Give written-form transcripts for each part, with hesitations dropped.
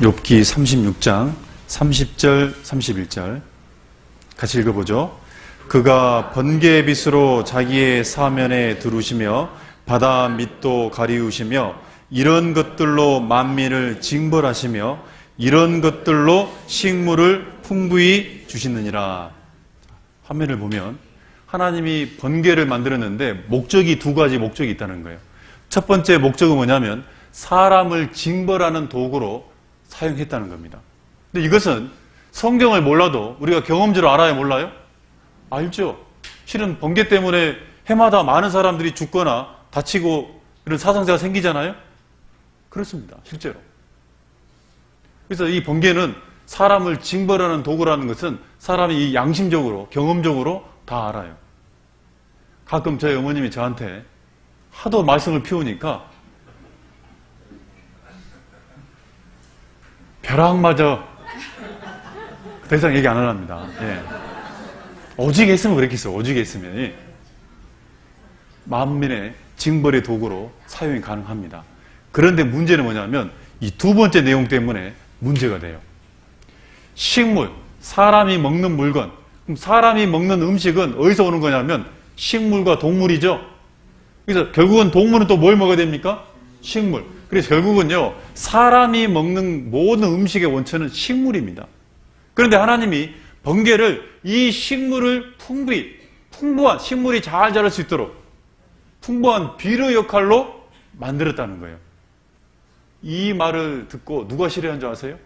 욥기 36장 30절 31절 같이 읽어보죠. 그가 번개의 빛으로 자기의 사면에 두르시며 바다 밑도 가리우시며 이런 것들로 만민을 징벌하시며 이런 것들로 식물을 풍부히 주시느니라. 화면을 보면 하나님이 번개를 만들었는데 목적이 두 가지 목적이 있다는 거예요. 첫 번째 목적은 뭐냐면 사람을 징벌하는 도구로 사용했다는 겁니다. 근데 이것은 성경을 몰라도 우리가 경험적으로 알아야 몰라요? 알죠. 실은 번개 때문에 해마다 많은 사람들이 죽거나 다치고 이런 사상자가 생기잖아요. 그렇습니다. 실제로. 그래서 이 번개는 사람을 징벌하는 도구라는 것은 사람이 양심적으로 경험적으로 다 알아요. 가끔 저희 어머님이 저한테 하도 말씀을 피우니까 벼락마저 더 이상 얘기 안 하랍니다. 예. 오직에 있으면 그랬겠어요. 오직에 있으면 만민의 징벌의 도구로 사용이 가능합니다. 그런데 문제는 뭐냐면 이 두 번째 내용 때문에 문제가 돼요. 식물, 사람이 먹는 물건. 그럼 사람이 먹는 음식은 어디서 오는 거냐면 식물과 동물이죠. 그래서 결국은 동물은 또 뭘 먹어야 됩니까? 식물. 그래서 결국은요, 사람이 먹는 모든 음식의 원천은 식물입니다. 그런데 하나님이 번개를 이 식물을 풍부한, 식물이 잘 자랄 수 있도록 풍부한 비료 역할로 만들었다는 거예요. 이 말을 듣고 누가 싫어한 줄 아세요?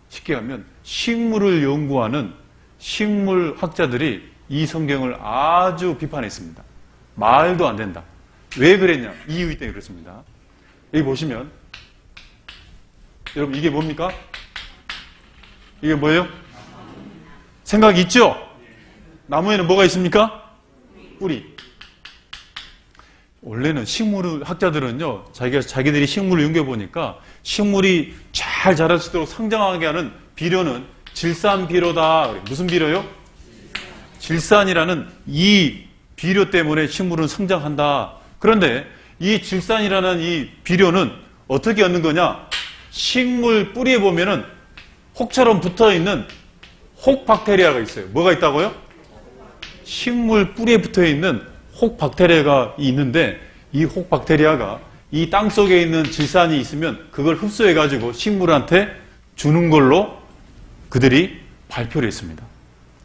쉽게 하면 식물을 연구하는 식물학자들이 이 성경을 아주 비판했습니다. 말도 안 된다. 왜 그랬냐? 이유 때문에 그렇습니다. 여기 보시면 여러분 이게 뭡니까? 이게 뭐예요? 생각이 있죠? 나무에는 뭐가 있습니까? 뿌리. 원래는 식물학자들은요, 자기들이 식물을 연구해보니까 식물이 잘 자랄 수 있도록 성장하게 하는 비료는 질산비료다. 무슨 비료요? 질산이라는 이 비료 때문에 식물은 성장한다. 그런데 이 질산이라는 이 비료는 어떻게 얻는 거냐? 식물 뿌리에 보면은 혹처럼 붙어있는 혹박테리아가 있어요. 뭐가 있다고요? 식물 뿌리에 붙어있는 혹박테리아가 있는데 이 혹박테리아가 이 땅속에 있는 질산이 있으면 그걸 흡수해가지고 식물한테 주는 걸로 그들이 발표를 했습니다.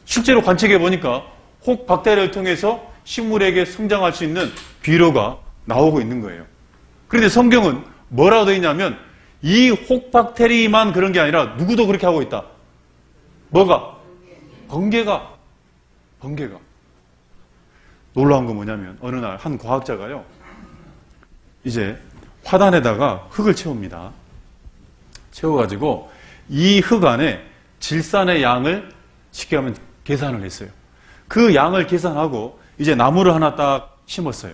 실제로 관측해 보니까 혹박테리아를 통해서 식물에게 성장할 수 있는 비료가 나오고 있는 거예요. 그런데 성경은 뭐라고 되어 있냐면 이 혹박테리만 그런 게 아니라 누구도 그렇게 하고 있다. 뭐가? 번개가. 놀라운 건 뭐냐면 어느 날 한 과학자가요, 이제 화단에다가 흙을 채웁니다. 채워가지고 이 흙 안에 질산의 양을 쉽게 하면 계산을 했어요. 그 양을 계산하고 이제 나무를 하나 딱 심었어요.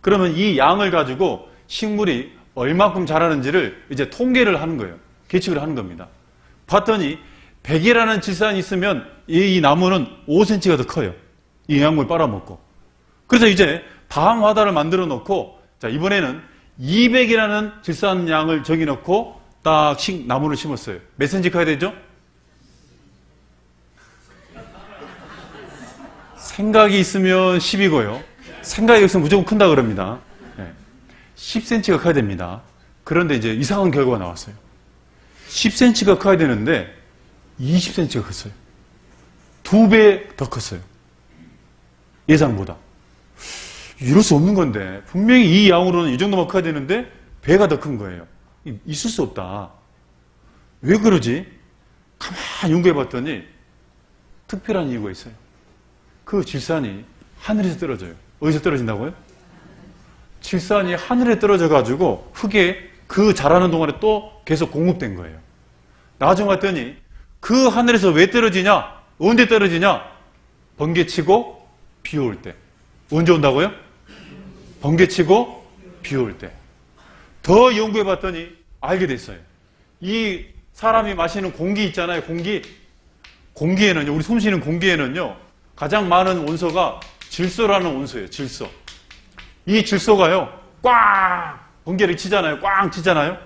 그러면 이 양을 가지고 식물이 얼마큼 자라는지를 이제 통계를 하는 거예요. 계측을 하는 겁니다. 봤더니 100이라는 질산이 있으면 이 나무는 5cm가 더 커요. 이 영양분을 빨아먹고. 그래서 이제 다음 화단을 만들어 놓고, 자, 이번에는 200이라는 질산 양을 정해 놓고 딱 나무를 심었어요. 몇 cm 커야 되죠? 생각이 있으면 10이고요. 생각이 없으면 무조건 큰다 그럽니다. 10cm가 커야 됩니다. 그런데 이제 이상한 결과가 나왔어요. 10cm가 커야 되는데 20cm가 컸어요. 2배 더 컸어요. 예상보다. 이럴 수 없는 건데 분명히 이 양으로는 이 정도만 커야 되는데 배가 더 큰 거예요. 있을 수 없다. 왜 그러지? 가만히 연구해 봤더니 특별한 이유가 있어요. 그 질산이 하늘에서 떨어져요. 어디서 떨어진다고요? 질산이 하늘에 떨어져 가지고 흙에 그 자라는 동안에 또 계속 공급된 거예요. 나중에 봤더니 그 하늘에서 왜 떨어지냐? 언제 떨어지냐? 번개치고 비 올 때. 언제 온다고요? 번개치고 비 올 때. 더 연구해 봤더니 알게 됐어요. 이 사람이 마시는 공기 있잖아요. 공기에는요, 우리 숨 쉬는 공기에는요, 가장 많은 원소가 질소라는 원소예요. 질소. 이 질소가요, 꽝! 번개를 치잖아요. 꽝 치잖아요.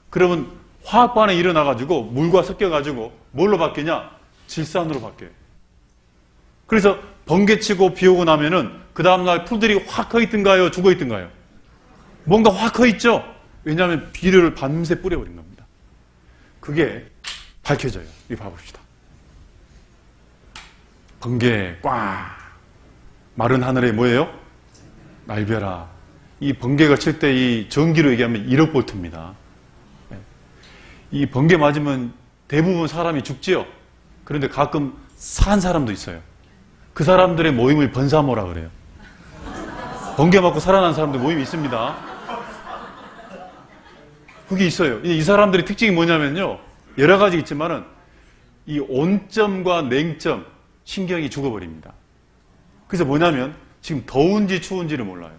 그러면 화학 반응이 일어나가지고 물과 섞여가지고 뭘로 바뀌냐? 질산으로 바뀌어요. 그래서 번개치고 비 오고 나면은 그 다음날 풀들이 확 커 있든가요? 죽어 있든가요? 뭔가 확 커 있죠? 왜냐하면 비료를 밤새 뿌려버린 겁니다. 그게 밝혀져요. 이거 봐봅시다. 번개 꽉 마른 하늘에 뭐예요? 날벼라. 이 번개가 칠 때 이 전기로 얘기하면 1억 볼트입니다. 이 번개 맞으면 대부분 사람이 죽지요. 그런데 가끔 산 사람도 있어요. 그 사람들의 모임을 번사모라 그래요. 번개 맞고 살아난 사람들 모임이 있습니다. 그게 있어요. 이 사람들의 특징이 뭐냐면요. 여러 가지 있지만은 이 온점과 냉점 신경이 죽어버립니다. 그래서 뭐냐면 지금 더운지 추운지를 몰라요.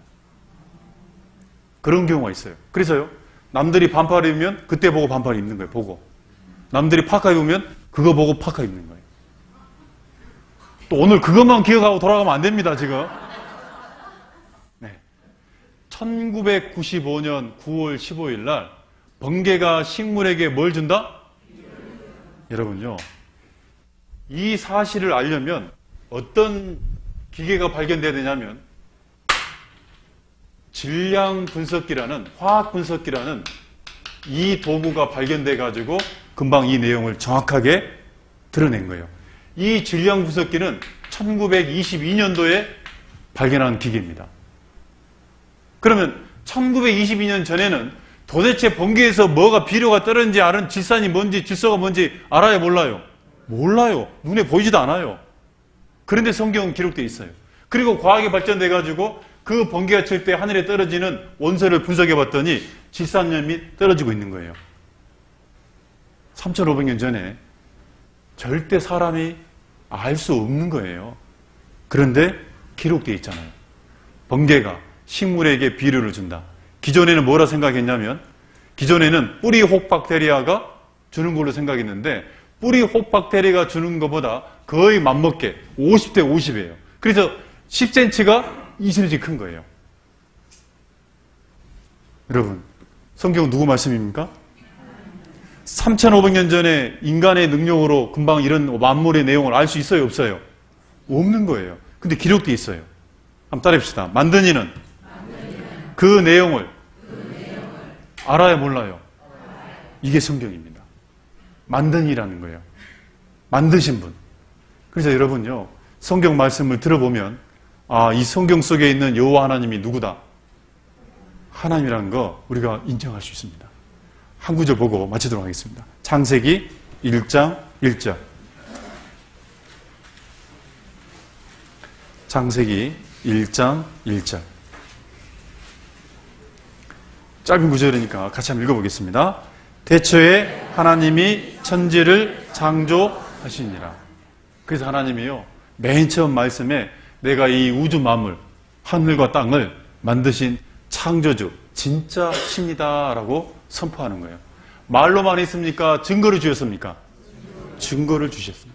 그런 경우가 있어요. 그래서요. 남들이 반팔 입으면 그때 보고 반팔 입는 거예요. 보고. 남들이 파카 입으면 그거 보고 파카 입는 거예요. 또 오늘 그것만 기억하고 돌아가면 안 됩니다. 지금. 네. 1995년 9월 15일 날 번개가 식물에게 뭘 준다? 여러분요. 이 사실을 알려면 어떤 기계가 발견돼야 되냐면 질량 분석기라는 화학 분석기라는 이 도구가 발견돼 가지고 금방 이 내용을 정확하게 드러낸 거예요. 이 질량 분석기는 1922년도에 발견한 기계입니다. 그러면 1922년 전에는 도대체 번개에서 뭐가 비료가 떨어지는지 아는 질산이 뭔지 질소가 뭔지 알아요? 몰라요? 몰라요. 눈에 보이지도 않아요. 그런데 성경은 기록되어 있어요. 그리고 과학이 발전돼 가지고 그 번개가 칠 때 하늘에 떨어지는 원소를 분석해 봤더니 질산염이 떨어지고 있는 거예요. 3,500년 전에 절대 사람이 알 수 없는 거예요. 그런데 기록되어 있잖아요. 번개가 식물에게 비료를 준다. 기존에는 뭐라 생각했냐면 기존에는 뿌리 혹박테리아가 주는 걸로 생각했는데 뿌리 혹박테리아가 주는 것보다 거의 맞먹게 50대 50이에요. 그래서 10cm가 20cm 큰 거예요. 여러분, 성경은 누구 말씀입니까? 3,500년 전에 인간의 능력으로 금방 이런 만물의 내용을 알 수 있어요? 없어요? 없는 거예요. 근데 기록되어 있어요. 한번 따라합시다. 만든 이는 그 내용을 알아요? 몰라요? 이게 성경입니다. 만든 이라는 거예요. 만드신 분. 그래서 여러분요, 성경 말씀을 들어보면 아, 이 성경 속에 있는 여호와 하나님이 누구다? 하나님이라는 거 우리가 인정할 수 있습니다. 한 구절 보고 마치도록 하겠습니다. 창세기 1장 1절. 창세기 1장 1절. 짧은 구절이니까 같이 한번 읽어보겠습니다. 태초에 하나님이 천지를 창조하시니라. 그래서 하나님이요, 맨 처음 말씀에 내가 이 우주 만물, 하늘과 땅을 만드신 창조주, 진짜 신이다라고 선포하는 거예요. 말로만 했습니까? 증거를 주셨습니까? 증거를 주셨습니다.